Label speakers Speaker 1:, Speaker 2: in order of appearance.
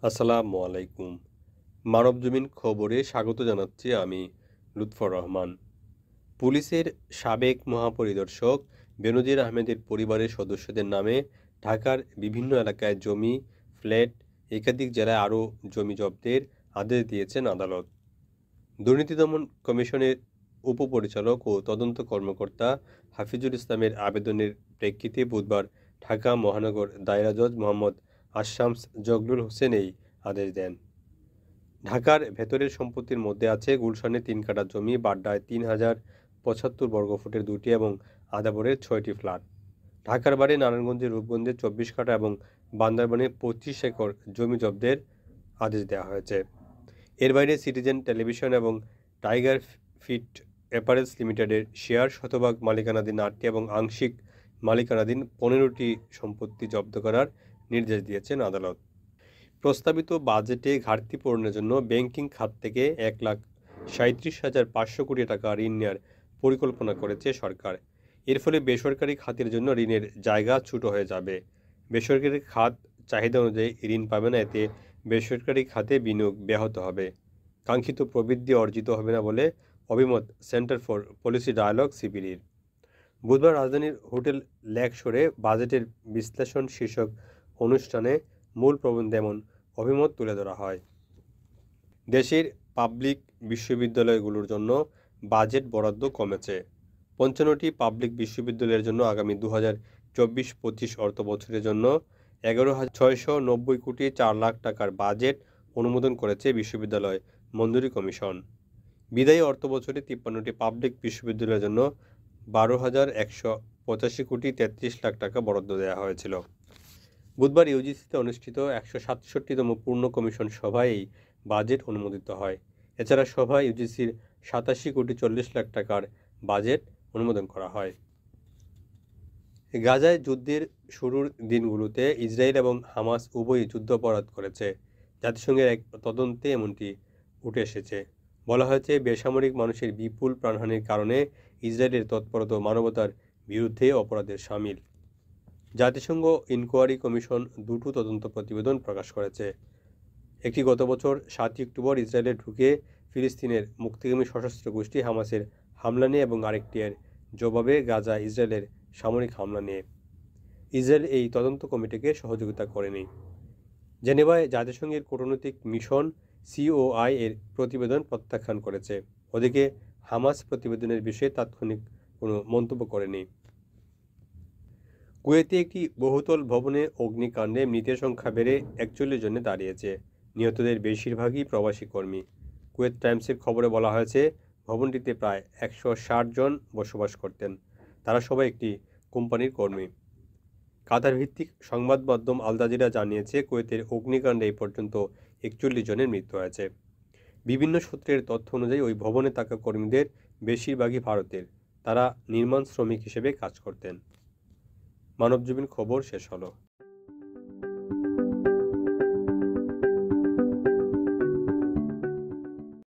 Speaker 1: আসসালামু আলাইকুম। মানবজমিন খবরে স্বাগত জানাচ্ছি আমি লুৎফর রহমান। পুলিশের সাবেক মহাপরিদর্শক বেনজির আহমেদের পরিবারের সদস্যদের নামে ঢাকার বিভিন্ন এলাকায় জমি, ফ্ল্যাট, একাধিক জেলায় আরও জমি জব্দের আদেশ দিয়েছেন আদালত। দুর্নীতি দমন কমিশনের উপপরিচালক ও তদন্ত কর্মকর্তা হাফিজুল ইসলামের আবেদনের প্রেক্ষিতে বুধবার ঢাকা মহানগর দায়রা জজ মোহাম্মদ আশামস জগলুল হোসেন এই আদেশ দেন। ঢাকার ভেতরের সম্পত্তির মধ্যে আছে গুলশানে ৩ কাঠা জমি, বাড্ডায় ৩,০৭৫ বর্গফুটের ২টি এবং আদাবরের ৬টি ফ্ল্যাট। ঢাকার বাইরে নারায়ণগঞ্জের রূপগঞ্জে ২৪ কাঠা এবং বান্দরবানে ২৫ একর জমি জব্দের আদেশ দেওয়া হয়েছে। এর বাইরে সিটিজেন টেলিভিশন এবং টাইগার ফিট অ্যাপারেলস লিমিটেডের শেয়ার শতভাগ মালিকানাধীন ৮টি এবং আংশিক মালিকানাধীন ১৫টি সম্পত্তি জব্দ করার নির্দেশ দিয়েছেন আদালত। প্রস্তাবিত বাজেটে ঘাটতি পূরণের জন্য ব্যাংকিং খাত থেকে ১,৩৭,৫০০ কোটি টাকা ঋণ নেওয়ার পরিকল্পনা করেছে সরকার। এর ফলে বেসরকারি খাতের জন্য ঋণের জায়গা ছোট হয়ে যাবে। বেসরকারি খাত চাহিদা অনুযায়ী ঋণ পাবে না, এতে বেসরকারি খাতে বিনিয়োগ ব্যাহত হবে, কাঙ্ক্ষিত প্রবৃদ্ধি অর্জিত হবে না বলে অভিমত সেন্টার ফর পলিসি ডায়ালগ সিপিডির। বুধবার রাজধানীর হোটেল লেকশোরে বাজেটের বিশ্লেষণ শীর্ষক অনুষ্ঠানে মূল প্রবন্ধে এমন অভিমত তুলে ধরা হয়। দেশের পাবলিক বিশ্ববিদ্যালয়গুলোর জন্য বাজেট বরাদ্দ কমেছে। ৫৫টি পাবলিক বিশ্ববিদ্যালয়ের জন্য আগামী ২০২৪-২৫ অর্থবছরের জন্য ১১,৬৯০ কোটি ৪ লাখ টাকার বাজেট অনুমোদন করেছে বিশ্ববিদ্যালয় মঞ্জুরি কমিশন। বিদায়ী অর্থবছরে ৫৩টি পাবলিক বিশ্ববিদ্যালয়ের জন্য ১২,১৮৫ কোটি ৩৩ লাখ টাকা বরাদ্দ দেওয়া হয়েছিল। বুধবার ইউজিসিতে অনুষ্ঠিত ১৬৭তম পূর্ণ কমিশন সভায় এই বাজেট অনুমোদিত হয়। এছাড়া সভায় ইউজিসির ৮৭ কোটি ৪০ লাখ টাকার বাজেট অনুমোদন করা হয়। গাজায় যুদ্ধের শুরুর দিনগুলোতে ইসরায়েল এবং হামাস উভয়ই যুদ্ধাপরাধ করেছে। জাতিসংঘের এক তদন্তে এমনটি উঠে এসেছে। বলা হয়েছে, বেসামরিক মানুষের বিপুল প্রাণহানির কারণে ইসরায়েলের তৎপরতা মানবতার বিরুদ্ধে অপরাধের শামিল। জাতিসংঘ ইনকোয়ারি কমিশন দুটো তদন্ত প্রতিবেদন প্রকাশ করেছে। একটি গত বছর ৭ অক্টোবর ইসরায়েলে ঢুকে ফিলিস্তিনের মুক্তিগামী সশস্ত্র গোষ্ঠী হামাসের হামলা নিয়ে এবং আরেকটি এর জবাবে গাজা ইসরায়েলের সামরিক হামলা নিয়ে। ইসরায়েল এই তদন্ত কমিটিকে সহযোগিতা করেনি। জেনেভায় জাতিসংঘের কূটনৈতিক মিশন সিওআই এর প্রতিবেদন প্রত্যাখ্যান করেছে। ওদিকে হামাস প্রতিবেদনের বিষয়ে তাৎক্ষণিক কোনো মন্তব্য করেনি। কুয়েতে একটি বহুতল ভবনে অগ্নিকাণ্ডে মৃতের সংখ্যা বেড়ে ৪১ জনে দাঁড়িয়েছে। নিহতদের বেশিরভাগই প্রবাসী কর্মী। কুয়েত টাইমসের খবরে বলা হয়েছে, ভবনটিতে প্রায় ১৬০ জন বসবাস করতেন। তারা সবাই একটি কোম্পানির কর্মী। কাতার ভিত্তিক সংবাদ মাধ্যম আল জাজিরা জানিয়েছে, কুয়েতের অগ্নিকাণ্ডে এই পর্যন্ত ৪১ জনের মৃত্যু হয়েছে। বিভিন্ন সূত্রের তথ্য অনুযায়ী ওই ভবনে থাকা কর্মীদের বেশিরভাগই ভারতের। তারা নির্মাণ শ্রমিক হিসেবে কাজ করতেন। মানবজমিন খবর শেষ হলো।